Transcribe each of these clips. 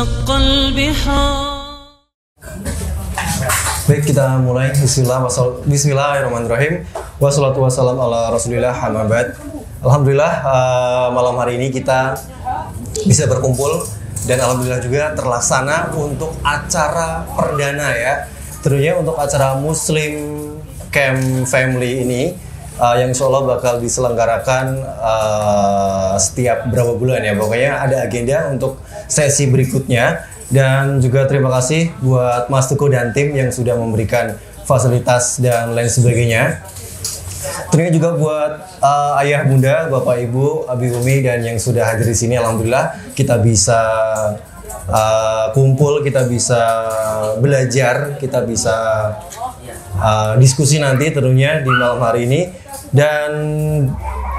وشق البحار. Baik, kita mulai. Bismillahirrahmanirrahim. Wassalatu wassalam ala rasulillah hamabad. Alhamdulillah, malam hari ini kita bisa berkumpul dan alhamdulillah juga terlaksana untuk acara perdana ya. Tentunya untuk acara Muslim Camp Family ini yang insya Allah bakal diselenggarakan setiap berapa bulan ya. Pokoknya ada agenda untuk sesi berikutnya. Dan juga terima kasih buat Mas Tuko dan tim yang sudah memberikan fasilitas dan lain sebagainya. Tentunya juga buat ayah bunda, bapak ibu, abi umi dan yang sudah hadir di sini. Alhamdulillah kita bisa kumpul, kita bisa belajar, kita bisa diskusi nanti tentunya di malam hari ini. Dan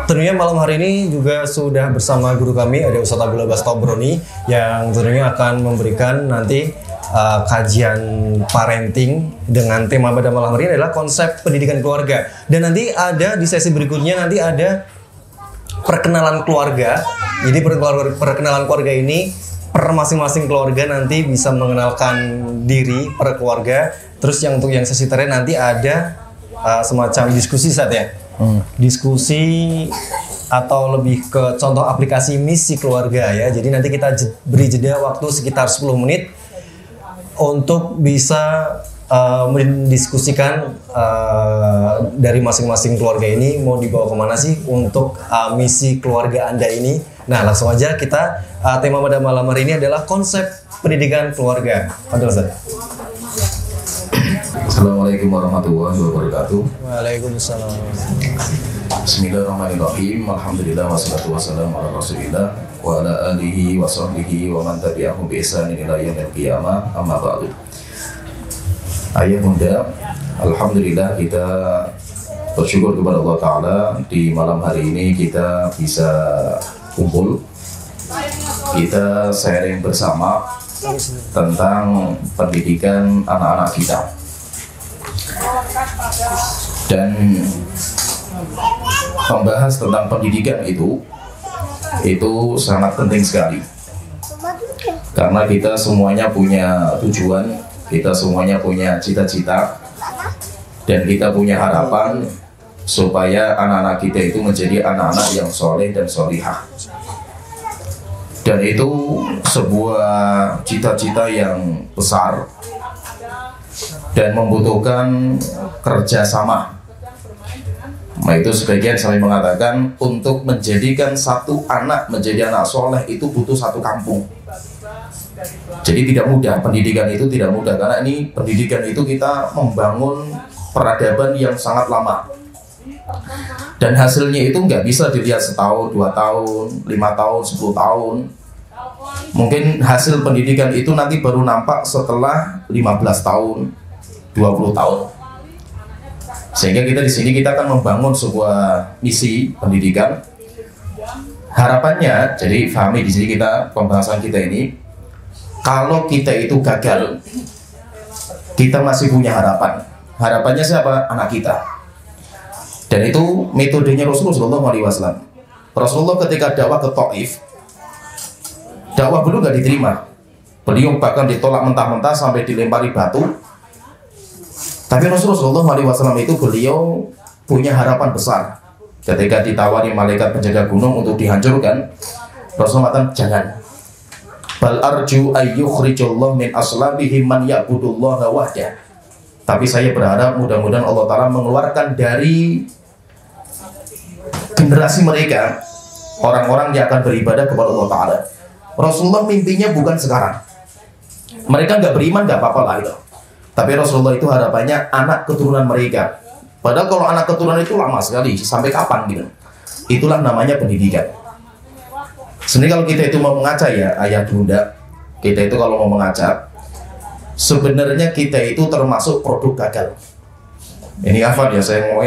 tentunya malam hari ini juga sudah bersama guru kami, ada Ustadz Abdullah Bastobroni yang tentunya akan memberikan nanti kajian parenting dengan tema pada malam hari ini adalah konsep pendidikan keluarga. Dan nanti ada di sesi berikutnya nanti ada perkenalan keluarga. Jadi perkenalan keluarga ini per masing-masing keluarga nanti bisa mengenalkan diri per keluarga. Terus yang untuk yang sesi terakhir nanti ada semacam diskusi saat ya. Diskusi atau lebih ke contoh aplikasi misi keluarga ya. Jadi nanti kita beri jeda waktu sekitar 10 menit untuk bisa mendiskusikan dari masing-masing keluarga ini mau dibawa kemana sih untuk misi keluarga Anda ini. Nah langsung aja kita tema pada malam hari ini adalah konsep pendidikan keluarga. Assalamualaikum warahmatullahi wabarakatuh. Waalaikumsalam. Bismillahirrahmanirrahim. Alhamdulillah wassalatu wassalamu ala Rasulillah wa ala alihi wa sahbihi wa man tabi'ahum bi ihsanin ila yaumil qiyamah. Amma ba'du. Ayah bunda, alhamdulillah kita bersyukur kepada Allah Ta'ala di malam hari ini kita bisa kumpul. Kita sharing bersama tentang pendidikan anak-anak kita. Dan membahas tentang pendidikan itu sangat penting sekali karena kita semuanya punya tujuan, kita semuanya punya cita-cita dan kita punya harapan supaya anak-anak kita itu menjadi anak-anak yang soleh dan solihah. Dan itu sebuah cita-cita yang besar dan membutuhkan kerjasama. Nah itu sebagian saya mengatakan untuk menjadikan satu anak menjadi anak soleh itu butuh satu kampung. Jadi tidak mudah, pendidikan itu tidak mudah karena ini pendidikan itu kita membangun peradaban yang sangat lama. Dan hasilnya itu nggak bisa dilihat setahun, 2 tahun, 5 tahun, 10 tahun. Mungkin hasil pendidikan itu nanti baru nampak setelah 15 tahun, 20 tahun. Sehingga kita di sini kita akan membangun sebuah misi pendidikan. Harapannya, jadi pahami di sini kita pembahasan kita ini, kalau kita itu gagal, kita masih punya harapan. Harapannya siapa? Anak kita. Dan itu metodenya Rasulullah SAW. Rasulullah ketika dakwah ke Taif, dakwah beliau nggak diterima. Beliau bahkan ditolak mentah-mentah sampai dilempari batu. Tapi Rasulullah SAW itu beliau punya harapan besar. Ketika ditawari malaikat penjaga gunung untuk dihancurkan, Rasulullah mengatakan jangan. Bal arju ayyukhrijullah min aslabihim man ya'budullaha wahdah. Tapi saya berharap mudah-mudahan Allah Ta'ala mengeluarkan dari generasi mereka orang-orang yang akan beribadah kepada Allah Ta'ala. Rasulullah mimpinya bukan sekarang. Mereka nggak beriman nggak apa-apa lah itu. Tapi Rasulullah itu harapannya anak keturunan mereka. Padahal kalau anak keturunan itu lama sekali, sampai kapan gitu. Itulah namanya pendidikan. Sebenarnya kalau kita itu mau mengajak ya, ayah bunda, kita itu kalau mau mengajak, sebenarnya kita itu termasuk produk gagal. Ini apa ya, saya mau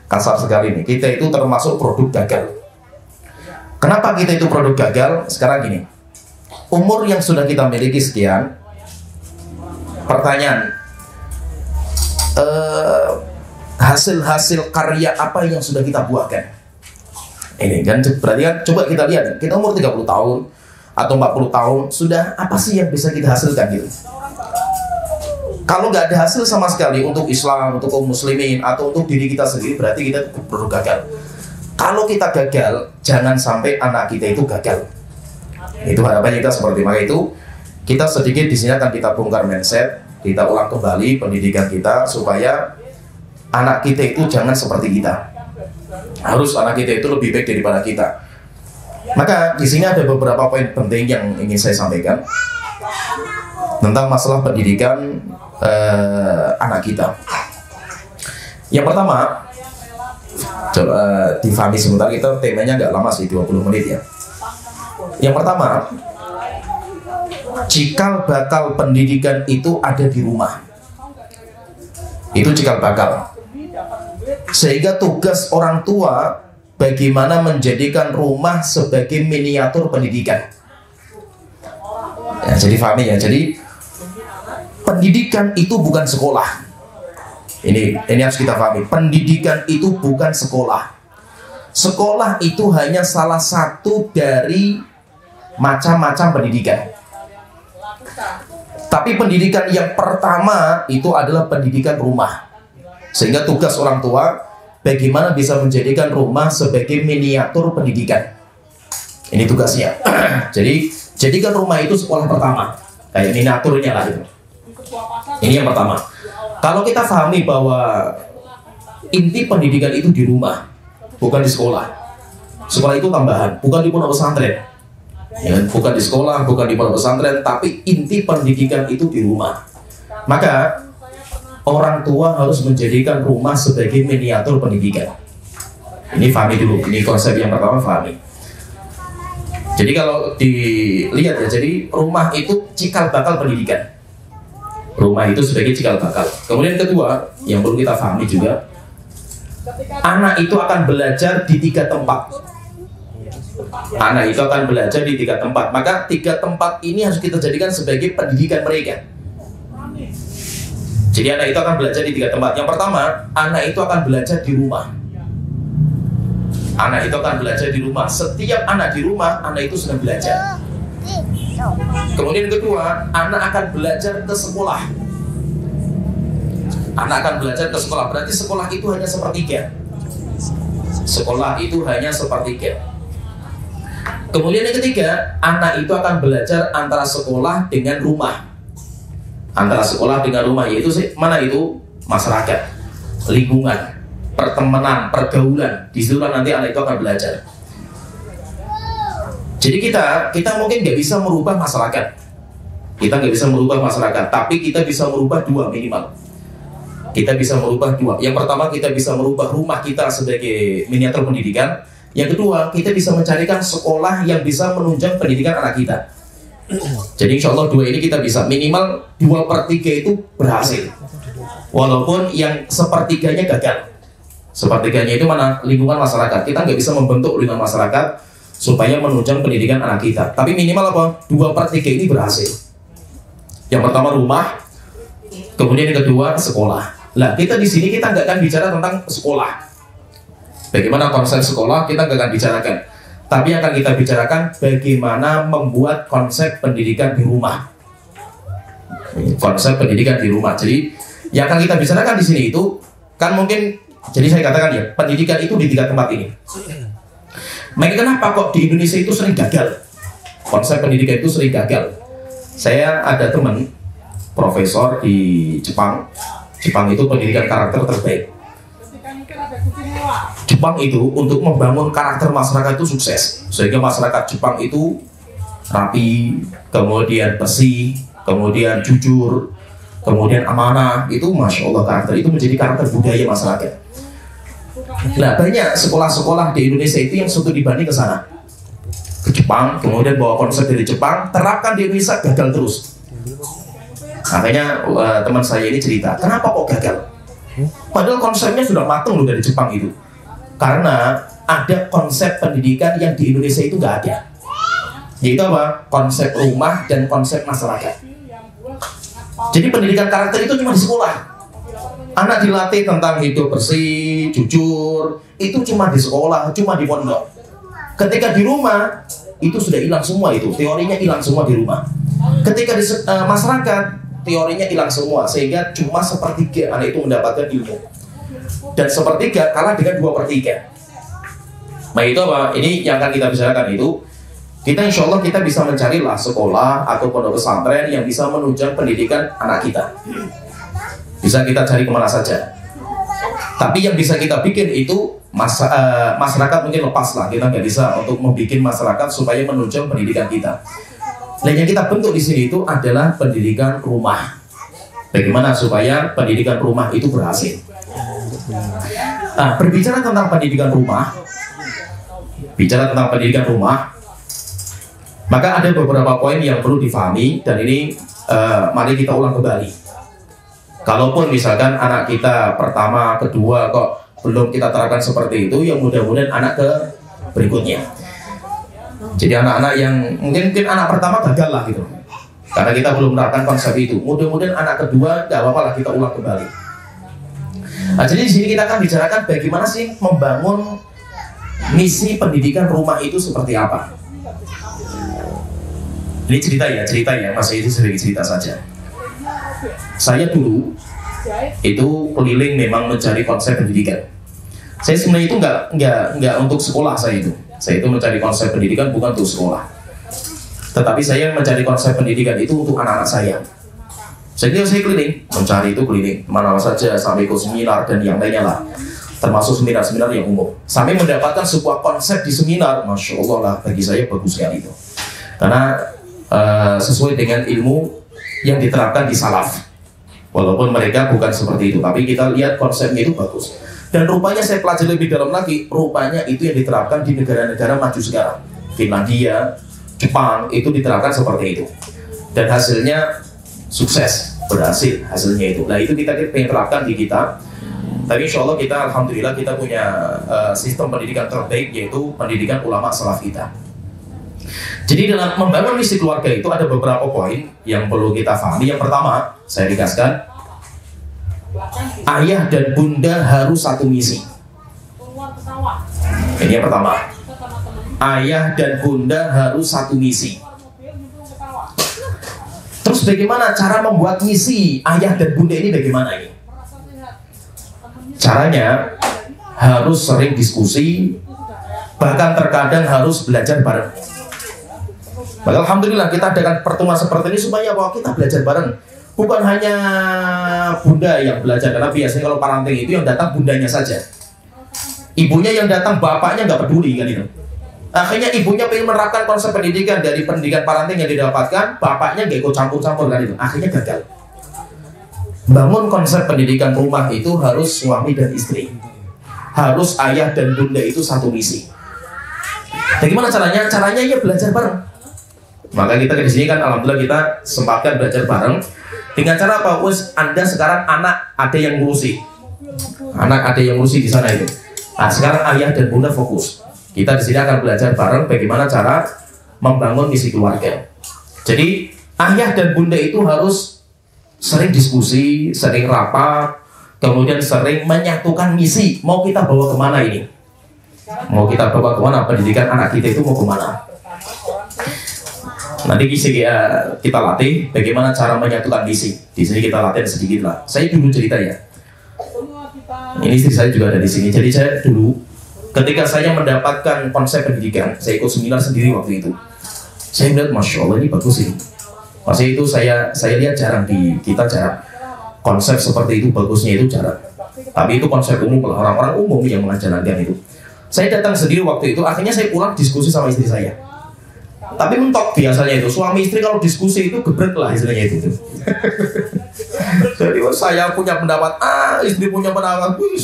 kasar sekali nih. Kita itu termasuk produk gagal. Kenapa kita itu produk gagal? Sekarang gini, umur yang sudah kita miliki sekian, pertanyaan, hasil-hasil karya apa yang sudah kita buahkan? Ini kan berarti kan coba kita lihat, kita umur 30 tahun atau 40 tahun, sudah apa sih yang bisa kita hasilkan gitu? Kalau nggak ada hasil sama sekali untuk Islam, untuk kaum muslimin, atau untuk diri kita sendiri, berarti kita perlu gagal. Kalau kita gagal, jangan sampai anak kita itu gagal. Itu harapan kita seperti maka itu. Kita sedikit di sini akan kita bongkar mindset, kita ulang kembali pendidikan kita supaya anak kita itu jangan seperti kita. Harus anak kita itu lebih baik daripada kita. Maka di sini ada beberapa poin penting yang ingin saya sampaikan tentang masalah pendidikan anak kita. Yang pertama, coba difahami sebentar, kita temanya nggak lama sih, 20 menit ya. Yang pertama, cikal bakal pendidikan itu ada di rumah. Itu cikal bakal. Sehingga tugas orang tua bagaimana menjadikan rumah sebagai miniatur pendidikan. Ya, jadi pahami ya. Jadi pendidikan itu bukan sekolah. Ini harus kita pahami. Pendidikan itu bukan sekolah. Sekolah itu hanya salah satu dari macam-macam pendidikan. Tapi pendidikan yang pertama itu adalah pendidikan rumah. Sehingga tugas orang tua bagaimana bisa menjadikan rumah sebagai miniatur pendidikan. Ini tugasnya. Jadi jadikan rumah itu sekolah pertama. Kayak miniaturnya lah itu. Ini yang pertama. Kalau kita pahami bahwa inti pendidikan itu di rumah, bukan di sekolah. Sekolah itu tambahan, bukan di pondok pesantren. Ya, bukan di sekolah, bukan di pondok pesantren, tapi inti pendidikan itu di rumah. Maka orang tua harus menjadikan rumah sebagai miniatur pendidikan. Ini pahami dulu, ini konsep yang pertama, pahami. Jadi kalau dilihat ya, jadi rumah itu cikal bakal pendidikan. Rumah itu sebagai cikal bakal. Kemudian kedua, yang perlu kita pahami juga, anak itu akan belajar di 3 tempat. Anak itu akan belajar di 3 tempat. Maka 3 tempat ini harus kita jadikan sebagai pendidikan mereka. Jadi anak itu akan belajar di 3 tempat. Yang pertama, anak itu akan belajar di rumah. Anak itu akan belajar di rumah. Setiap anak di rumah, anak itu sedang belajar. Kemudian kedua, anak akan belajar ke sekolah. Anak akan belajar ke sekolah. Berarti sekolah itu hanya sepertiga. Sekolah itu hanya sepertiga. Kemudian yang ketiga, anak itu akan belajar antara sekolah dengan rumah. Antara sekolah dengan rumah, yaitu mana itu? Masyarakat, lingkungan, pertemanan, pergaulan. Di situ nanti anak itu akan belajar. Jadi kita mungkin nggak bisa merubah masyarakat. Kita nggak bisa merubah masyarakat, tapi kita bisa merubah 2 minimal. Kita bisa merubah 2. Yang pertama, kita bisa merubah rumah kita sebagai miniatur pendidikan. Yang kedua, kita bisa mencarikan sekolah yang bisa menunjang pendidikan anak kita. Jadi insya Allah 2 ini kita bisa. Minimal 2/3 itu berhasil. Walaupun yang sepertiganya gagal. Sepertiganya itu mana? Lingkungan masyarakat. Kita nggak bisa membentuk lingkungan masyarakat supaya menunjang pendidikan anak kita. Tapi minimal apa? 2/3 ini berhasil. Yang pertama rumah, kemudian yang kedua sekolah. Nah, kita di sini kita nggak akan bicara tentang sekolah. Bagaimana konsep sekolah kita nggak akan bicarakan. Tapi akan kita bicarakan bagaimana membuat konsep pendidikan di rumah. Konsep pendidikan di rumah. Jadi yang akan kita bicarakan di sini itu kan mungkin, jadi saya katakan ya, pendidikan itu di 3 tempat ini. Makanya kenapa kok di Indonesia itu sering gagal? Konsep pendidikan itu sering gagal. Saya ada teman profesor di Jepang. Jepang itu pendidikan karakter terbaik. Jepang itu untuk membangun karakter masyarakat itu sukses. Sehingga masyarakat Jepang itu rapi, kemudian bersih, kemudian jujur, kemudian amanah. Itu Masya Allah, karakter itu menjadi karakter budaya masyarakat. Nah, banyak sekolah-sekolah di Indonesia itu yang sudah dibanding ke sana, ke Jepang, kemudian bawa konsep dari Jepang, terapkan di Indonesia, gagal terus. Makanya teman saya ini cerita, kenapa kok gagal? Padahal konsepnya sudah matang loh dari Jepang itu. Karena ada konsep pendidikan yang di Indonesia itu nggak ada. Yaitu apa? Konsep rumah dan konsep masyarakat. Jadi pendidikan karakter itu cuma di sekolah. Anak dilatih tentang hidup bersih, jujur, itu cuma di sekolah, cuma di pondok. Ketika di rumah, itu sudah hilang semua, itu teorinya hilang semua di rumah. Ketika di masyarakat, teorinya hilang semua, sehingga cuma sepertiga anak itu mendapatkan ilmu, dan sepertiga kalah dengan 2/3. Nah itu apa? Ini yang akan kita bicarakan itu. Kita insya Allah kita bisa mencarilah sekolah atau pondok pesantren yang bisa menunjang pendidikan anak kita. Bisa kita cari kemana saja. Tapi yang bisa kita bikin itu masyarakat mungkin lepas lah. Kita nggak bisa untuk membuat masyarakat supaya menunjang pendidikan kita. Dan yang kita bentuk di sini itu adalah pendidikan rumah. Bagaimana supaya pendidikan rumah itu berhasil? Nah, berbicara tentang pendidikan rumah, maka ada beberapa poin yang perlu difahami, dan ini mari kita ulang kembali. Kalaupun misalkan anak kita pertama, kedua kok belum kita terapkan seperti itu, yang mudah-mudahan anak ke berikutnya. Jadi anak-anak yang mungkin anak pertama gagal lah gitu, karena kita belum menerapkan konsep itu. Mudah-mudahan anak kedua gak apa-apa lah, kita ulang kembali. Nah, jadi di sini kita akan bicarakan bagaimana sih membangun misi pendidikan rumah itu seperti apa. Ini cerita ya, masih itu sebagai cerita saja. Saya dulu itu keliling memang mencari konsep pendidikan. Saya sebenarnya itu nggak untuk sekolah saya itu mencari konsep pendidikan bukan untuk sekolah. Tetapi saya mencari konsep pendidikan itu untuk anak-anak saya. Saya keliling, mencari itu keliling mana saja, sampai ikut seminar dan yang lainnya lah. Termasuk seminar-seminar yang umum. Sampai mendapatkan sebuah konsep di seminar, Masya Allah lah, bagi saya bagus sekali itu. Karena sesuai dengan ilmu yang diterapkan di salaf. Walaupun mereka bukan seperti itu, tapi kita lihat konsepnya itu bagus. Dan rupanya saya pelajari lebih dalam lagi, rupanya itu yang diterapkan di negara-negara maju sekarang. Finlandia, Jepang, itu diterapkan seperti itu. Dan hasilnya sukses, berhasil hasilnya itu. Nah itu kita pengen terapkan di kita. Tapi insya Allah kita, alhamdulillah kita punya sistem pendidikan terbaik, yaitu pendidikan ulama salaf kita. Jadi dalam membangun misi keluarga itu ada beberapa poin yang perlu kita pahami. Yang pertama, saya tegaskan, ayah dan bunda harus satu misi. Ini yang pertama, ayah dan bunda harus satu misi. Terus bagaimana cara membuat misi ayah dan bunda ini, bagaimana ini? Caranya harus sering diskusi, bahkan terkadang harus belajar bareng. Maka alhamdulillah kita adakan pertemuan seperti ini supaya bahwa kita belajar bareng. Bukan hanya bunda yang belajar, karena biasanya kalau parenting itu yang datang bundanya saja. Ibunya yang datang, bapaknya nggak peduli kan itu. Akhirnya ibunya pengen menerapkan konsep pendidikan dari pendidikan parenting yang didapatkan, bapaknya nggak ikut campur-campur kan itu. Akhirnya gagal. Bangun konsep pendidikan rumah itu harus suami dan istri. Harus ayah dan bunda itu satu misi. Bagaimana caranya? Caranya ya belajar bareng. Maka kita di sini kan alhamdulillah kita sempatkan belajar bareng. Dengan cara apa? Anda sekarang anak ada yang ngurusi. Anak ada yang ngurusi di sana itu. Nah, sekarang ayah dan bunda fokus. Kita di sini akan belajar bareng bagaimana cara membangun misi keluarga. Jadi ayah dan bunda itu harus sering diskusi, sering rapat, kemudian sering menyatukan misi. Mau kita bawa kemana ini? Mau kita bawa kemana? Pendidikan anak kita itu mau kemana? Nanti kita latih bagaimana cara menyatukan misi. Di sini kita latih sedikit lah. Saya dulu cerita ya. Ini istri saya juga ada di sini. Jadi saya dulu, ketika saya mendapatkan konsep pendidikan, saya ikut seminar sendiri waktu itu. Saya melihat, Masya Allah ini bagus ini. Masih itu saya lihat jarang di kita jarang. Konsep seperti itu bagusnya itu jarang. Tapi itu konsep umum, orang-orang umum yang mengajarkan itu. Saya datang sendiri waktu itu, akhirnya saya pulang diskusi sama istri saya. Tapi mentok biasanya itu, suami istri kalau diskusi itu gebrek lah istilahnya itu. Jadi saya punya pendapat A, istri punya pendapat B,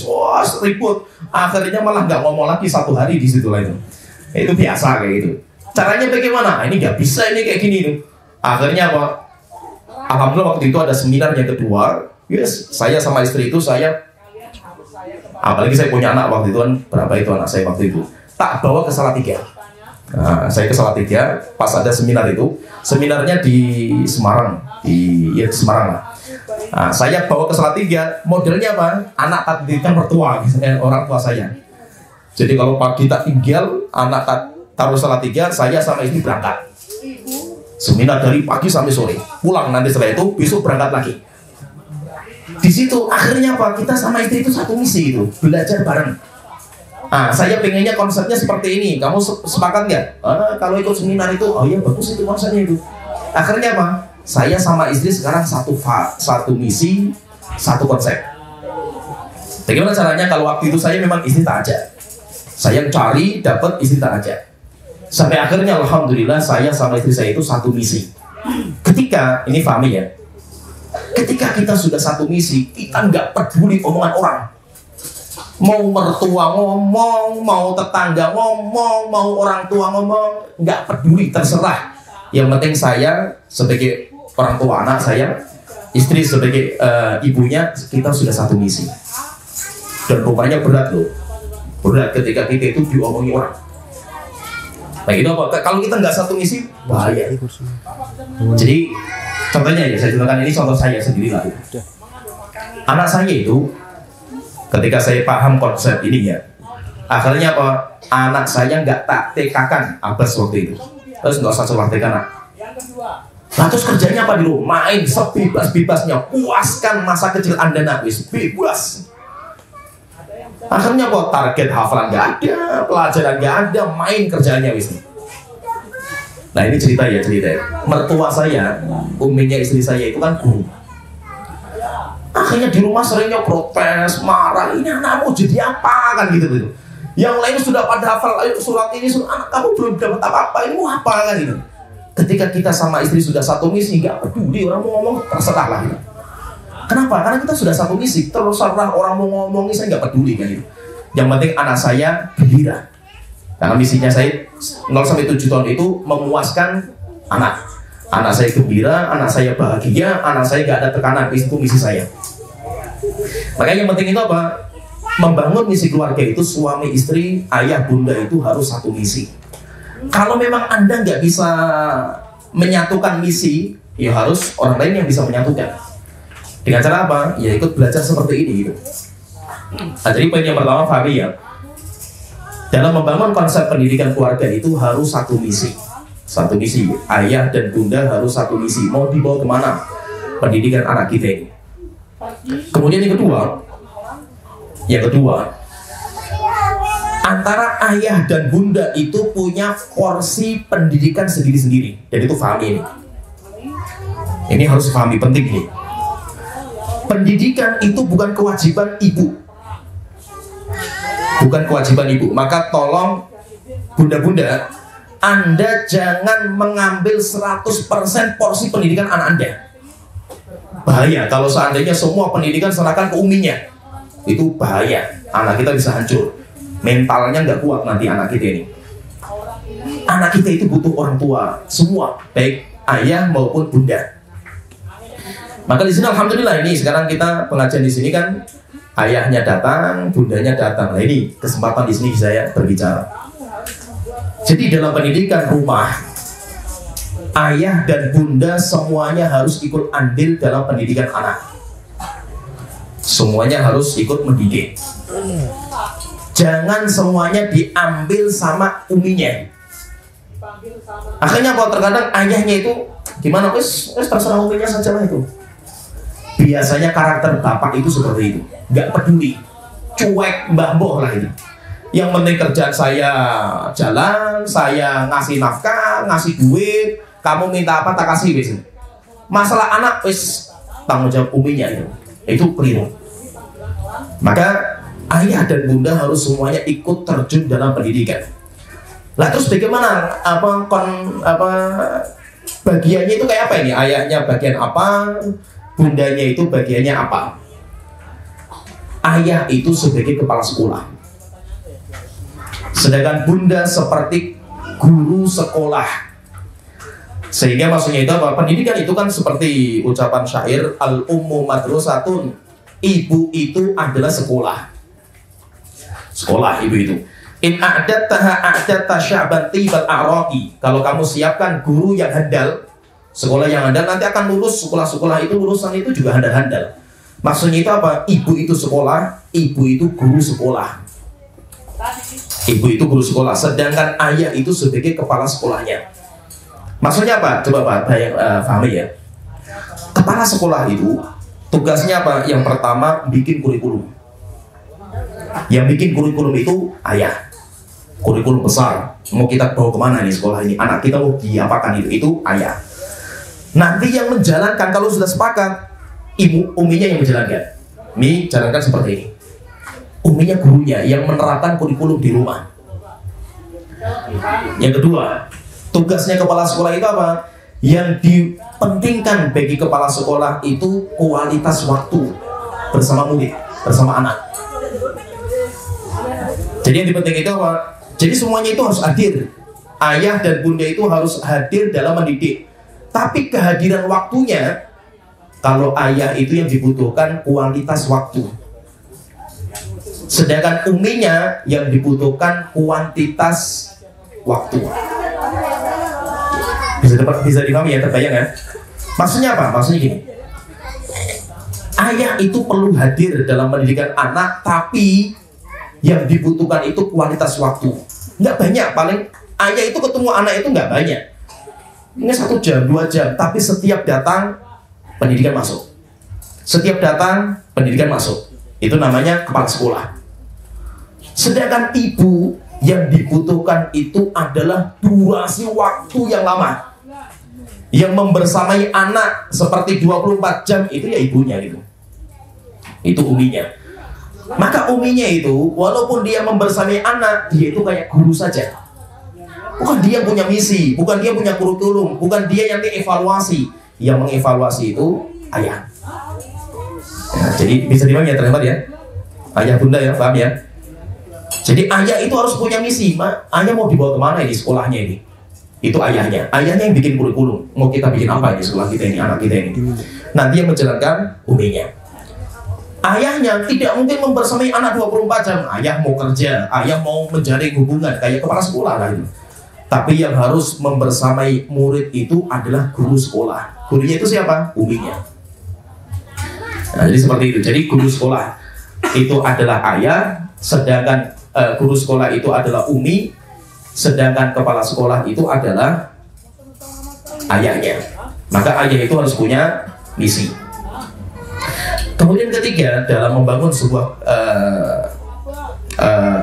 ribut. Akhirnya malah nggak ngomong lagi satu hari di situ lah itu. Itu biasa kayak gitu. Caranya bagaimana? Ini nggak bisa ini kayak gini tuh. Akhirnya apa? Alhamdulillah waktu itu ada seminar yang kedua. Yes, saya sama istri itu apalagi saya punya anak waktu itu kan, berapa itu anak saya waktu itu, tak bawa ke Salatiga. Nah, saya ke Salatiga pas ada seminar itu. Seminarnya di Semarang, di Semarang lah. Nah, saya bawa ke Salatiga, modelnya apa? Anak tak didikan mertua, orang tua saya. Jadi kalau pagi tak tinggal, anak tak taruh Salatiga, saya sama istri berangkat. Seminar dari pagi sampai sore. Pulang nanti setelah itu besok berangkat lagi. Di situ akhirnya apa? Kita sama istri itu satu misi gitu, belajar bareng. Nah, saya pengennya konsepnya seperti ini. Kamu sepakat nggak? Kalau ikut seminar itu, oh iya bagus itu konsepnya itu. Akhirnya apa? Saya sama istri sekarang satu misi, satu konsep. Bagaimana caranya? Kalau waktu itu saya memang istri tak ajak. Saya cari, dapat, istri tak ajak. Sampai akhirnya alhamdulillah saya sama istri saya itu satu misi. Ketika, ini pahami ya, ketika kita sudah satu misi, kita nggak peduli omongan orang. Mau mertua ngomong, mau tetangga ngomong, mau orang tua ngomong, nggak peduli, terserah. Yang penting saya sebagai orang tua anak saya, istri sebagai ibunya, kita sudah satu misi. Dan rupanya berat loh. Berat ketika kita itu diomongi orang. Nah itu apa? Kalau kita nggak satu misi, bahaya. Jadi contohnya ya, saya contohkan ini contoh saya sendiri lah. Anak saya itu, ketika saya paham konsep ini ya, akhirnya apa? Anak saya nggak tak TK-kan Abbas waktu itu. Terus nggak usah sekolah TK nak. Nah terus kerjanya apa di rumah? Main sebebas-bebasnya, puaskan masa kecil Anda nak, wis bebas. Akhirnya kok target hafalan nggak ada, pelajaran nggak ada, main kerjaannya wis. Nah ini cerita ya. Mertua saya, uminya istri saya itu kan guru. Akhirnya di rumah seringnya protes, marah. Ini anakmu jadi apa kan gitu. Yang lain sudah pada hafal surat ini, anak kamu belum dapat apa-apa. Ini mau apa kan gitu. Ketika kita sama istri sudah satu misi, nggak peduli orang mau ngomong, terserah lah gitu. Kenapa? Karena kita sudah satu misi. Terserah orang mau ngomongin, saya nggak peduli kan gitu. Yang penting anak saya gembira. Karena misinya saya 0-7 tahun itu memuaskan anak. Anak saya gembira, anak saya bahagia, anak saya nggak ada tekanan. Itu misi saya. Makanya yang penting itu apa? Membangun misi keluarga itu suami istri, ayah bunda itu harus satu misi. Kalau memang Anda nggak bisa menyatukan misi, ya harus orang lain yang bisa menyatukan. Dengan cara apa? Ya ikut belajar seperti ini gitu. Nah, jadi poin yang pertama Fahri ya, dalam membangun konsep pendidikan keluarga itu harus satu misi. Satu misi, ayah dan bunda harus satu misi. Mau dibawa kemana pendidikan anak kita ini? Kemudian yang kedua, antara ayah dan bunda itu punya porsi pendidikan sendiri-sendiri. Dan itu pahami ini. Ini harus pahami, penting nih. Pendidikan itu bukan kewajiban ibu. Bukan kewajiban ibu. Maka tolong bunda-bunda, Anda jangan mengambil 100% porsi pendidikan anak Anda. Bahaya kalau seandainya semua pendidikan serahkan ke uminya. Itu bahaya. Anak kita bisa hancur. Mentalnya nggak kuat nanti anak kita ini. Anak kita itu butuh orang tua semua, baik ayah maupun bunda. Maka di sini alhamdulillah ini sekarang kita pengajian di sini kan ayahnya datang, bundanya datang. Nah ini kesempatan di sini saya berbicara. Jadi dalam pendidikan rumah, ayah dan bunda semuanya harus ikut andil dalam pendidikan anak. Semuanya harus ikut mendidik. Jangan semuanya diambil sama uminya. Akhirnya kalau terkadang ayahnya itu gimana? Wes terserah uminya saja lah itu. Biasanya karakter bapak itu seperti itu, nggak peduli, cuek mbah boh lah itu. Yang penting kerjaan saya jalan, saya ngasih nafkah, ngasih duit, kamu minta apa tak kasih wes. Masalah anak wes tanggung jawab uminya itu keliru. Maka ayah dan bunda harus semuanya ikut terjun dalam pendidikan. Lah terus bagaimana bagiannya itu kayak apa ini? Ayahnya bagian apa? Bundanya itu bagiannya apa? Ayah itu sebagai kepala sekolah, sedangkan bunda seperti guru sekolah. Sehingga maksudnya itu apa? Pendidikan itu kan seperti ucapan syair al-ummu madrasatun. Ibu itu adalah sekolah. Sekolah ibu itu. In a'dadtaha a'dadta sya'ban tibal a'raqi. Kalau kamu siapkan guru yang handal, sekolah yang handal, nanti akan lulus sekolah-sekolah itu, lulusan itu juga handal-handal. Maksudnya itu apa? Ibu itu sekolah, ibu itu guru sekolah. Ibu itu guru sekolah, sedangkan ayah itu sebagai kepala sekolahnya. Maksudnya apa? Coba Pak, pahami ya. Kepala sekolah itu tugasnya apa? Yang pertama bikin kurikulum. Yang bikin kurikulum itu ayah. Kurikulum besar. Mau kita bawa kemana nih sekolah ini? Anak kita mau diapakan itu ayah. Nanti yang menjalankan kalau sudah sepakat, uminya yang menjalankan. Mi jalankan seperti ini. Uminya gurunya yang menerapkan kurikulum di rumah. Yang kedua, tugasnya kepala sekolah itu apa? Yang dipentingkan bagi kepala sekolah itu kualitas waktu bersama murid, bersama anak. Jadi yang dipenting itu apa? Jadi semuanya itu harus hadir. Ayah dan bunda itu harus hadir dalam mendidik. Tapi kehadiran waktunya, kalau ayah itu yang dibutuhkan kualitas waktu, sedangkan uminya yang dibutuhkan kuantitas waktu. Bisa dipahami ya, terbayang ya? Maksudnya apa? Maksudnya gini, ayah itu perlu hadir dalam pendidikan anak, tapi yang dibutuhkan itu kualitas waktu. Nggak banyak, paling ayah itu ketemu anak itu nggak banyak. Ini 1 jam, 2 jam, tapi setiap datang pendidikan masuk. Setiap datang pendidikan masuk. Itu namanya kepala sekolah. Sedangkan ibu yang dibutuhkan itu adalah durasi waktu yang lama. Yang membersamai anak seperti 24 jam itu ya ibunya gitu. Itu uminya. Maka uminya itu walaupun dia membersamai anak, dia itu kayak guru saja. Bukan dia yang punya misi, bukan dia punya kurikulum, bukan dia yang dievaluasi. Yang mengevaluasi itu ayah. Ya, jadi bisa dipahami ya teman-teman ya. Ayah bunda ya, paham ya. Jadi ayah itu harus punya misi. Ayah mau dibawa kemana ini sekolahnya ini? Itu ayahnya. Ayahnya yang bikin kurikulum. Mau kita bikin apa di sekolah kita ini, anak kita ini. Nanti yang menjalankan uminya. Ayahnya tidak mungkin membersamai anak 24 jam. Ayah mau kerja, ayah mau menjalin hubungan kayak kepala sekolah lah itu. Tapi yang harus membersamai murid itu adalah guru sekolah. Gurunya itu siapa? Uminya. Nah, jadi seperti itu. Jadi guru sekolah itu adalah ayah, sedangkan guru sekolah itu adalah umi, sedangkan kepala sekolah itu adalah ayahnya. Maka ayah itu harus punya misi. Kemudian ketiga, dalam membangun sebuah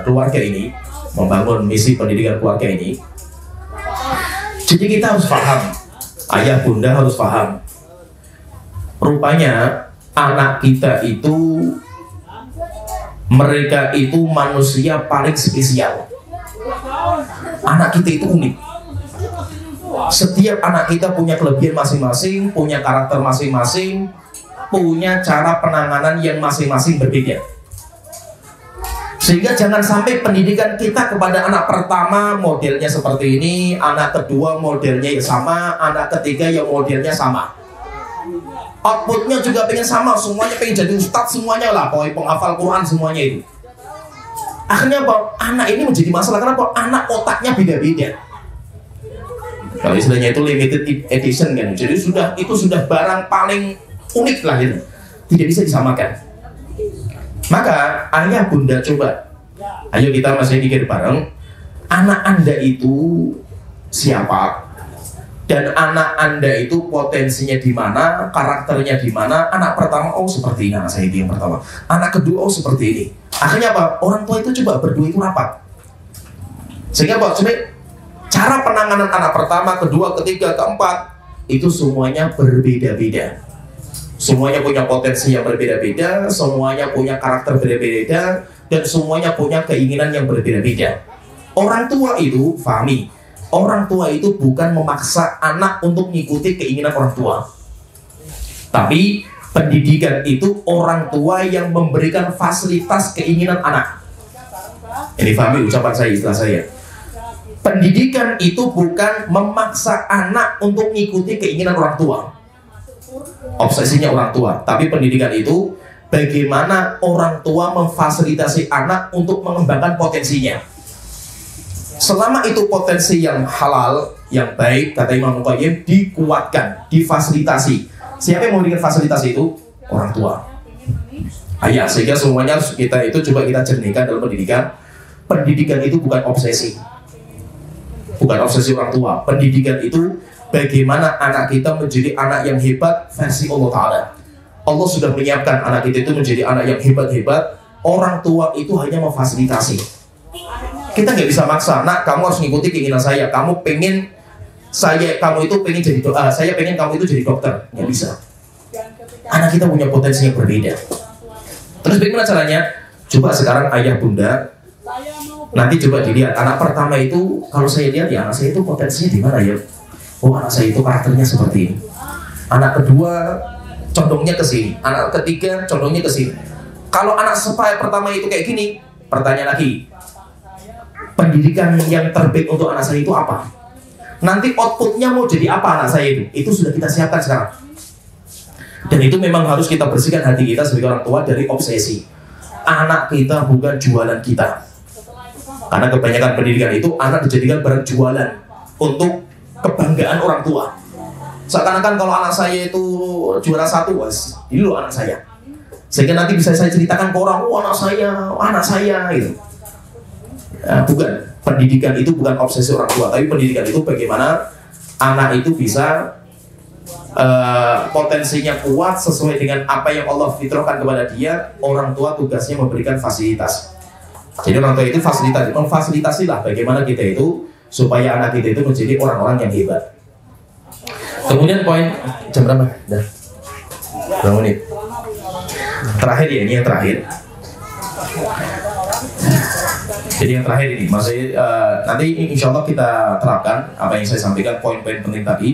keluarga ini, membangun misi pendidikan keluarga ini, jadi kita harus paham, ayah bunda harus paham. Rupanya anak kita itu, mereka itu manusia paling spesial. Anak kita itu unik. Setiap anak kita punya kelebihan masing-masing, punya karakter masing-masing, punya cara penanganan yang masing-masing berbeda. Sehingga jangan sampai pendidikan kita kepada anak pertama modelnya seperti ini, anak kedua modelnya ya sama, anak ketiga ya modelnya sama. Outputnya juga pengen sama, semuanya pengen jadi ustadz semuanya lah, pokoknya penghafal Quran semuanya itu. Akhirnya apa? Anak ini menjadi masalah, kenapa? Anak otaknya beda-beda. Kalau istilahnya itu limited edition kan, jadi itu sudah barang paling unik lah gitu, tidak bisa disamakan. Maka ayah bunda coba, ayo kita masih mikir bareng, anak anda itu siapa, dan anak anda itu potensinya di mana, karakternya di mana. Anak pertama, oh seperti ini anak saya itu yang pertama, anak kedua oh seperti ini. Akhirnya apa? Orang tua itu coba berdua itu rapat, sehingga apa? Coba cara penanganan anak pertama, kedua, ketiga, keempat itu semuanya berbeda-beda. Semuanya punya potensi yang berbeda-beda, semuanya punya karakter berbeda-beda, dan semuanya punya keinginan yang berbeda-beda. Orang tua itu, fahami, orang tua itu bukan memaksa anak untuk mengikuti keinginan orang tua. Tapi pendidikan itu orang tua yang memberikan fasilitas keinginan anak. Ini fahami ucapan saya, istilah saya. Pendidikan itu bukan memaksa anak untuk mengikuti keinginan orang tua, obsesinya orang tua. Tapi pendidikan itu bagaimana orang tua memfasilitasi anak untuk mengembangkan potensinya. Selama itu potensi yang halal, yang baik, kata Imam Al-Qayyim, dikuatkan, difasilitasi. Siapa yang memberikan fasilitas itu? Orang tua, ayah. Sehingga semuanya kita itu coba kita jernihkan dalam pendidikan. pendidikan itu bukan obsesi. Bukan obsesi orang tua. Pendidikan itu bagaimana anak kita menjadi anak yang hebat versi Allah Ta'ala. Allah sudah menyiapkan anak kita itu menjadi anak yang hebat-hebat. Orang tua itu hanya memfasilitasi. Kita nggak bisa maksa, nak kamu harus ngikuti keinginan saya. Kamu pengen kamu itu pengen jadi saya pengen kamu itu jadi dokter. Nggak bisa. Anak kita punya potensi yang berbeda. Terus bagaimana caranya? Coba sekarang ayah bunda, nanti coba dilihat anak pertama itu, kalau saya lihat ya anak saya itu potensinya di mana ya? Oh, anak saya itu karakternya seperti ini. Anak kedua condongnya ke sini, anak ketiga condongnya ke sini. Kalau anak pertama itu kayak gini, pertanyaan lagi, pendidikan yang terbaik untuk anak saya itu apa? Nanti outputnya mau jadi apa anak saya itu sudah kita siapkan sekarang. Dan itu memang harus kita bersihkan hati kita sebagai orang tua dari obsesi. Anak kita bukan jualan kita. Karena kebanyakan pendidikan itu anak dijadikan barang jualan untuk kebanggaan orang tua. Seakan-akan kalau anak saya itu juara 1, ini loh anak saya. Sehingga nanti bisa saya ceritakan ke orang, oh anak saya gitu. Nah, bukan, pendidikan itu bukan obsesi orang tua, tapi pendidikan itu bagaimana anak itu bisa potensinya kuat sesuai dengan apa yang Allah fitrahkan kepada dia. Orang tua tugasnya memberikan fasilitas. Jadi orang tua itu memfasilitasilah bagaimana kita itu supaya anak kita itu menjadi orang-orang yang hebat. Kemudian poin jam berapa? Dah. Berapa menit? Terakhir ya, ini yang terakhir. Jadi yang terakhir ini, nanti insya Allah kita terapkan apa yang saya sampaikan, poin-poin penting tadi.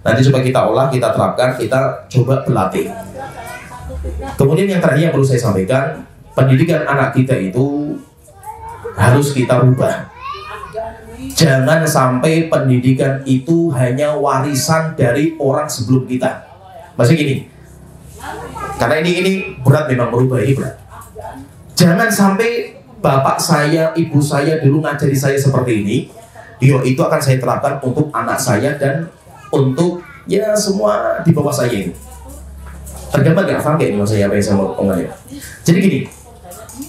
Nanti coba kita olah, kita terapkan, kita coba berlatih. Kemudian yang terakhir yang perlu saya sampaikan, pendidikan anak kita itu harus kita rubah. Jangan sampai pendidikan itu hanya warisan dari orang sebelum kita. Maksudnya gini, karena ini berat, memang merubah ini berat. Jangan sampai bapak saya, ibu saya dulu ngajari saya seperti ini, itu akan saya terapkan untuk anak saya dan untuk ya semua di bawah saya ini. Tergambar gak? Paham gak ini maksud saya apa yang saya mau ngomongin? Jadi gini,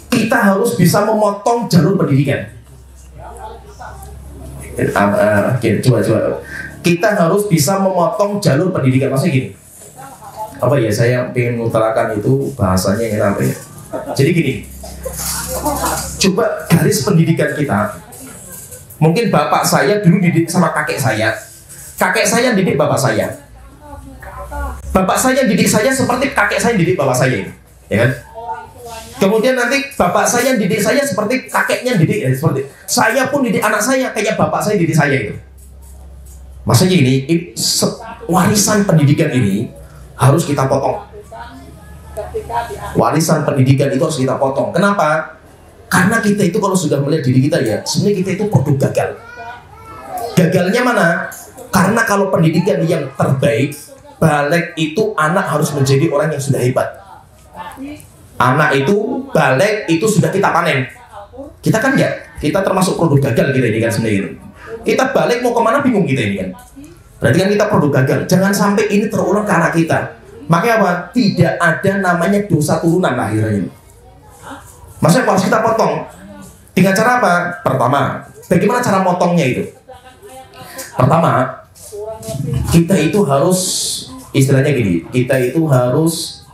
kita harus bisa memotong jalur pendidikan. Coba. Kita harus bisa memotong jalur pendidikan. Maksudnya gini, apa ya, saya pengen mengutarakan itu bahasanya yang apa ya. Jadi gini, coba garis pendidikan kita. Mungkin bapak saya dulu didik sama kakek saya didik bapak saya. Bapak saya didik saya seperti kakek saya didik bapak saya, ya kan? Kemudian nanti bapak saya didik saya seperti kakeknya didik, ya, seperti saya pun didik anak saya kayak bapak saya didik saya itu. Maksudnya ini warisan pendidikan ini harus kita potong. Warisan pendidikan itu harus kita potong. Kenapa? Karena kita itu kalau sudah melihat diri kita ya, sebenarnya kita itu produk gagal. Gagalnya mana? Karena kalau pendidikan yang terbaik, balik itu anak harus menjadi orang yang sudah hebat. Anak itu balik itu sudah kita panen. Kita kan ya, kita termasuk produk gagal kita ini kan sebenarnya. Kita balik mau kemana bingung kita ini kan. Berarti kan kita produk gagal. Jangan sampai ini terulang ke anak kita. Makanya apa? Tidak ada namanya dosa turunan akhirnya. Maksudnya harus kita potong. Dengan cara apa? Pertama, bagaimana cara motongnya itu? Pertama, kita itu harus istilahnya gini, kita itu harus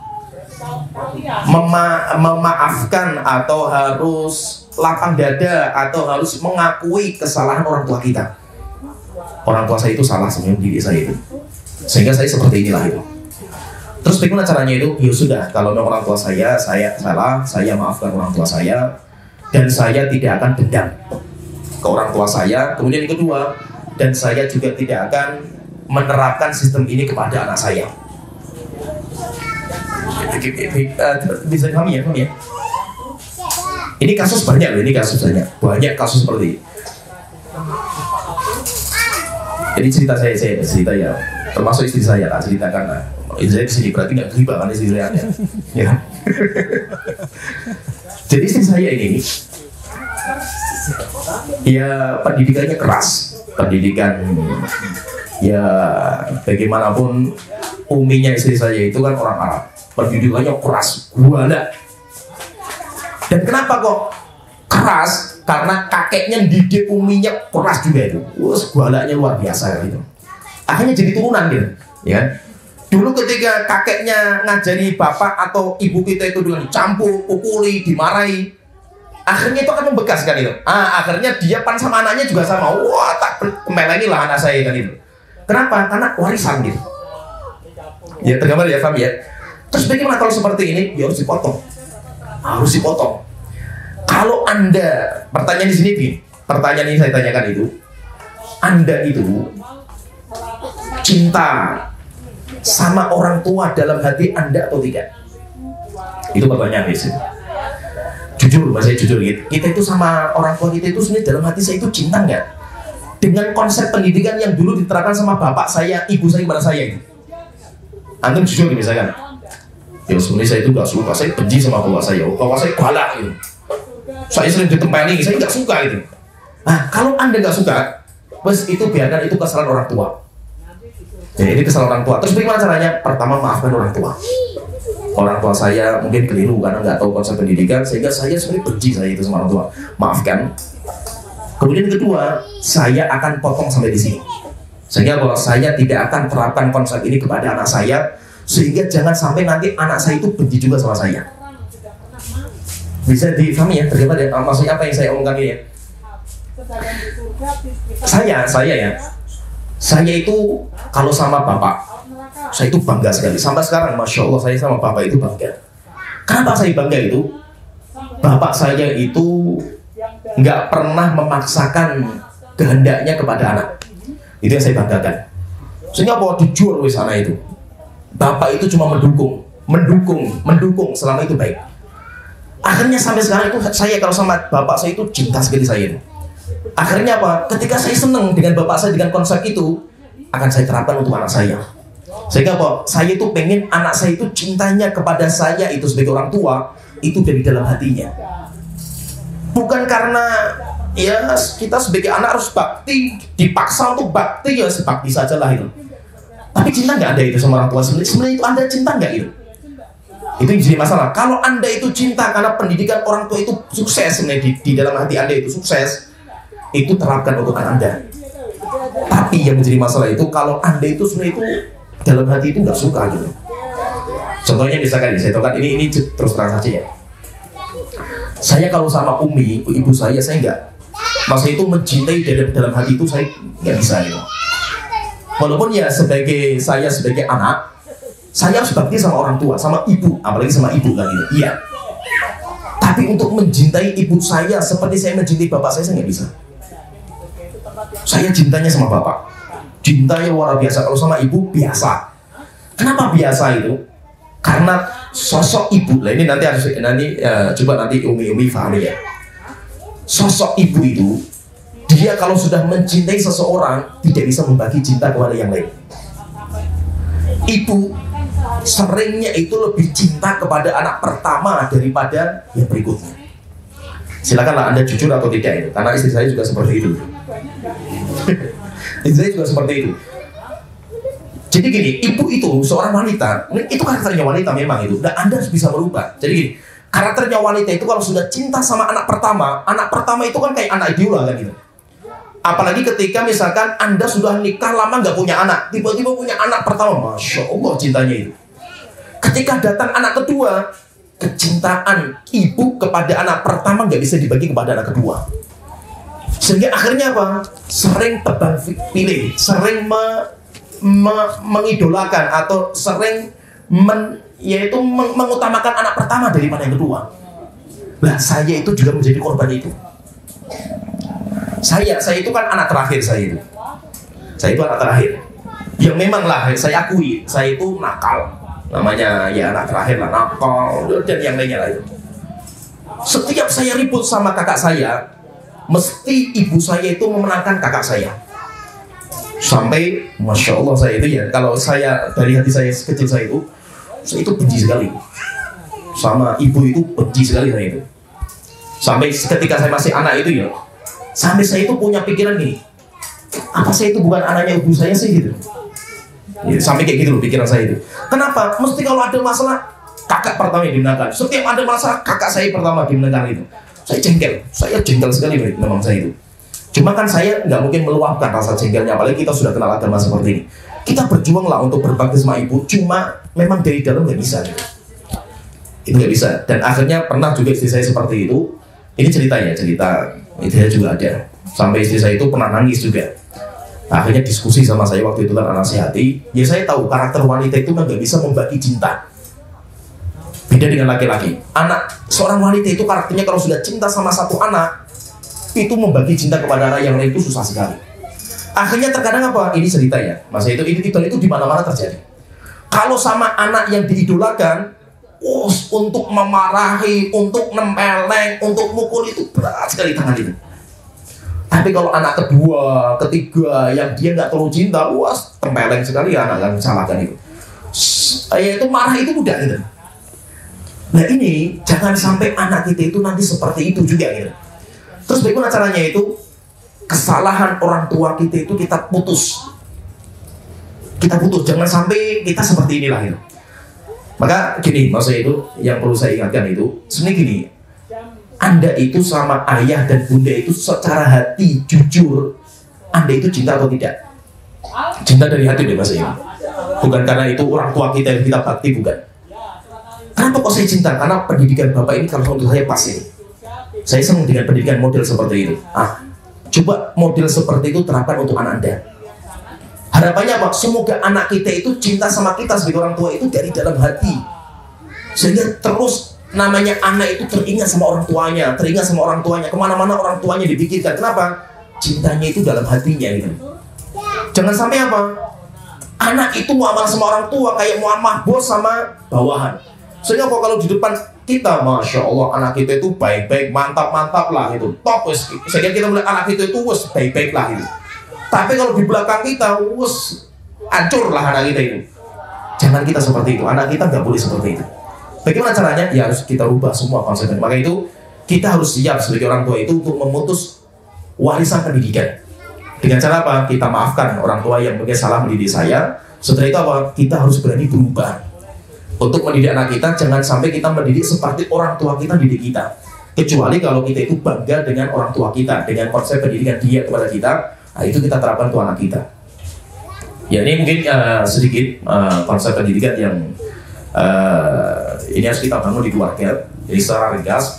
memaafkan atau harus lapang dada atau harus mengakui kesalahan orang tua kita. Orang tua saya itu salah sebenarnya diri saya itu, sehingga saya seperti inilah itu. Terus bagaimana caranya itu? Ya sudah, kalau memang orang tua saya salah, saya maafkan orang tua saya dan saya tidak akan dendam ke orang tua saya. Kemudian yang kedua, dan saya juga tidak akan menerapkan sistem ini kepada anak saya. Bisa dipahami ya? Ini kasus banyak loh, banyak kasus seperti ini. Jadi cerita saya cerita ya, termasuk istri saya tak ceritakan lah. Istri saya kesini berarti nggak riba kan istri saya ya. Jadi istri saya ini ya pendidikannya keras, pendidikan ya bagaimanapun uminya istri saya itu kan orang Arab, pendidikannya keras, guala. Dan kenapa kok keras? karena kakeknya didik uminya keras juga itu. Galaknya luar biasa gitu. Akhirnya jadi turunan gitu, ya kan? Dulu ketika kakeknya ngajari bapak atau ibu kita itu dengan campur, pukuli, dimarahi, akhirnya itu akan membekas kan itu. Akhirnya dia pan sama anaknya juga sama. Wah, tak kemeleni lah anak saya kan itu. Kenapa? Karena warisan gitu. Ya tergambar ya, paham ya. Terus bagaimana kalau seperti ini? Ya harus dipotong. Harus dipotong. Kalau Anda, pertanyaan di sini, pertanyaan ini saya tanyakan itu, Anda itu cinta sama orang tua dalam hati Anda atau tidak? Itu pertanyaan di sini. Jujur, saya jujur gitu. Kita itu sama orang tua kita itu sebenarnya dalam hati saya itu cinta nggak? Dengan konsep pendidikan yang dulu diterapkan sama bapak saya, ibu saya kepada saya itu. Antum jujur gitu misalkan. Ya sebenarnya saya itu nggak suka, saya benci sama bapak saya. Bapak saya galak gitu. Saya sering ditempeli, saya nggak suka gitu. Nah, kalau Anda nggak suka, bos itu biarkan itu kesalahan orang tua. Jadi ini kesalahan orang tua. Terus bagaimana caranya? Pertama, maafkan orang tua. Orang tua saya mungkin keliru karena nggak tahu konsep pendidikan, sehingga saya sebenarnya benci saya itu sama orang tua. Maafkan. Kemudian kedua, saya akan potong sampai di sini. Sehingga bahwa saya tidak akan terapkan konsep ini kepada anak saya, sehingga jangan sampai nanti anak saya itu benci juga sama saya. Bisa difahami ya? Tergambar ya? Maksudnya apa yang saya omongkan ini ya? Saya itu kalau sama bapak, saya itu bangga sekali. Sampai sekarang, masya Allah, saya sama bapak itu bangga. Kenapa saya bangga itu? Bapak saya itu nggak pernah memaksakan kehendaknya kepada anak. Itu yang saya banggakan. Sehingga bahwa dijual di sana itu, bapak itu cuma mendukung selama itu baik. Akhirnya sampai sekarang itu saya kalau sama bapak saya itu cinta sekali saya itu. Akhirnya apa? Ketika saya senang dengan bapak saya dengan konsep itu, akan saya terapkan untuk anak saya. Sehingga apa? Saya itu pengen anak saya itu cintanya kepada saya itu sebagai orang tua itu dari dalam hatinya. Bukan karena ya kita sebagai anak harus bakti, dipaksa untuk bakti ya sebakti sajalah itu. Tapi cinta nggak ada itu sama orang tua. Sebenarnya itu Anda cinta nggak itu? Itu jadi masalah. Kalau Anda itu cinta karena pendidikan orang tua itu sukses sebenarnya di dalam hati Anda itu sukses, itu terapkan untuk anak Anda. Tapi yang menjadi masalah itu kalau Anda itu sebenarnya itu dalam hati itu nggak suka gitu. Contohnya misalkan saya tahu kan ini terus terang saja ya. Saya kalau sama Umi, ibu saya nggak, masa itu mencintai dalam hati itu saya nggak bisa gitu. Walaupun ya sebagai anak, saya harus bakti sama orang tua, sama ibu, apalagi sama ibu kan gitu. Iya. Tapi untuk mencintai ibu saya seperti saya mencintai bapak saya nggak bisa. Saya cintanya sama bapak, cintanya luar biasa. Kalau sama ibu biasa. Kenapa biasa itu? Karena sosok ibu. Lah ini nanti coba nanti Umi pahami ya. Sosok ibu itu, dia kalau sudah mencintai seseorang tidak bisa membagi cinta kepada yang lain. Ibu seringnya itu lebih cinta kepada anak pertama daripada yang berikutnya. Silakanlah Anda jujur atau tidak itu, karena istri saya juga seperti itu. Istri saya juga seperti itu. Jadi gini, ibu itu seorang wanita, itu karakternya wanita memang itu, dan Anda harus bisa merubah. Jadi gini, karakternya wanita itu kalau sudah cinta sama anak pertama itu kan kayak anak idola kan gitu. Apalagi ketika misalkan Anda sudah nikah lama nggak punya anak, tiba-tiba punya anak pertama, masya Allah cintanya itu. Ketika datang anak kedua, kecintaan ibu kepada anak pertama nggak bisa dibagi kepada anak kedua. Sehingga akhirnya apa? Sering tebang pilih, sering mengidolakan atau sering mengutamakan anak pertama daripada yang kedua. Nah, saya itu juga menjadi korban itu. Saya itu kan anak terakhir saya itu. Saya itu anak terakhir. Yang memang lah saya akui, saya itu nakal. Namanya ya anak terakhir lah, nakal dan yang lainnya lah itu. Setiap saya ribut sama kakak saya, mesti ibu saya itu memenangkan kakak saya. Sampai masya Allah saya itu ya, kalau saya dari hati saya kecil saya itu benci sekali sama ibu, itu benci sekali saya itu. Sampai ketika saya masih anak itu ya, sampai saya itu punya pikiran gini, apa saya itu bukan anaknya ibu saya sih gitu ya, sampai kayak gitu loh pikiran saya itu. Kenapa? Mesti kalau ada masalah kakak pertama yang dimenangkan. Setiap ada masalah kakak saya pertama dimenangkan itu. saya jengkel sekali memang saya itu. Cuma kan saya nggak mungkin meluapkan rasa jengkelnya, apalagi kita sudah kenal agama seperti ini. Kita berjuang lah untuk berbakti sama ibu, cuma memang dari dalam nggak bisa gitu. Itu nggak bisa. Dan akhirnya pernah juga istri saya seperti itu. Ini cerita itu juga ada. Sampai istri saya itu pernah nangis juga. Akhirnya diskusi sama saya waktu itu kan, anak nasihati. Ya saya tahu karakter wanita itu nggak bisa membagi cinta. Beda dengan laki-laki. Seorang wanita itu karakternya kalau sudah cinta sama satu anak, itu membagi cinta kepada anak yang lain itu susah sekali. Akhirnya terkadang apa? Ini cerita ya, masa itu di mana-mana terjadi. Kalau sama anak yang diidolakan, untuk memarahi, untuk nempeleng, untuk mukul itu berat sekali tangan itu. Tapi kalau anak kedua, ketiga yang dia nggak terlalu cinta, tempeleng sekali anak yang salahkan itu. Itu marah itu mudah gitu. Nah ini jangan sampai anak kita itu nanti seperti itu juga gitu. Terus bagaimana caranya itu? Kesalahan orang tua kita itu kita putus. Jangan sampai kita seperti inilah gitu. Maka gini, maksudnya itu yang perlu saya ingatkan itu sebenarnya gini, Anda itu sama ayah dan bunda itu secara hati jujur, Anda itu cinta atau tidak? Cinta dari hati deh maksudnya. Bukan karena itu orang tua kita yang kita bakti, bukan. Kenapa kok saya cinta? Karena pendidikan bapak ini kalau untuk saya pas ini. Saya senang dengan pendidikan model seperti itu. Coba model seperti itu terapkan untuk anak Anda. Harapannya apa? Semoga anak kita itu cinta sama kita sebagai orang tua itu dari dalam hati. Sehingga terus namanya anak itu teringat sama orang tuanya, kemana-mana orang tuanya dipikirkan. Kenapa? Cintanya itu dalam hatinya gitu. Jangan sampai apa? Anak itu muamalah sama orang tua kayak muamalah bos sama bawahan. Sehingga kalau di depan kita, masya Allah, anak kita itu baik-baik, mantap-mantap lah gitu, top wes. Sehingga kita melihat anak kita itu wes baik-baik lah gitu. Tapi kalau di belakang kita, wes hancur lah anak kita itu. Jangan kita seperti itu. Anak kita nggak boleh seperti itu. Bagaimana caranya? Ya harus kita rubah semua konsepnya. Maka itu kita harus siap sebagai orang tua itu untuk memutus warisan pendidikan. Dengan cara apa? Kita maafkan orang tua yang mungkin salah mendidik saya. Setelah itu apa? Kita harus berani berubah. Untuk mendidik anak kita, jangan sampai kita mendidik seperti orang tua kita didik kita. Kecuali kalau kita itu bangga dengan orang tua kita, dengan konsep pendidikan dia kepada kita, nah itu kita terapkan untuk anak kita. Ya ini mungkin sedikit konsep pendidikan yang ini harus kita bangun di keluarga. Jadi secara ringkas.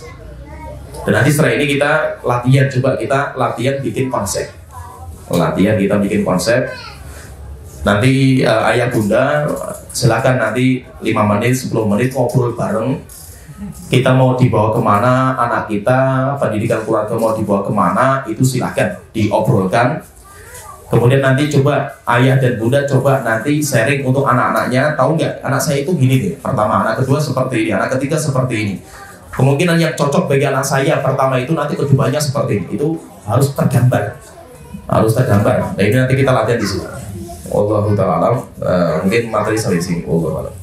Dan nanti setelah ini kita latihan, coba kita latihan bikin konsep. Kita bikin konsep. Nanti ayah bunda silakan nanti 5 menit, 10 menit ngobrol bareng. Kita mau dibawa kemana anak kita, pendidikan keluarga mau dibawa kemana, itu silakan diobrolkan. Kemudian nanti coba ayah dan bunda coba nanti sharing untuk anak-anaknya. Tahu nggak, anak saya itu gini deh, pertama, anak kedua seperti ini, anak ketiga seperti ini. Kemungkinan yang cocok bagi anak saya pertama itu nanti kedepannya seperti ini. Itu harus tergambar. Nah ini nanti kita latihan di sini. Wallahu ta'ala alam. Mungkin materi sampai sini. Wallahu a'lam.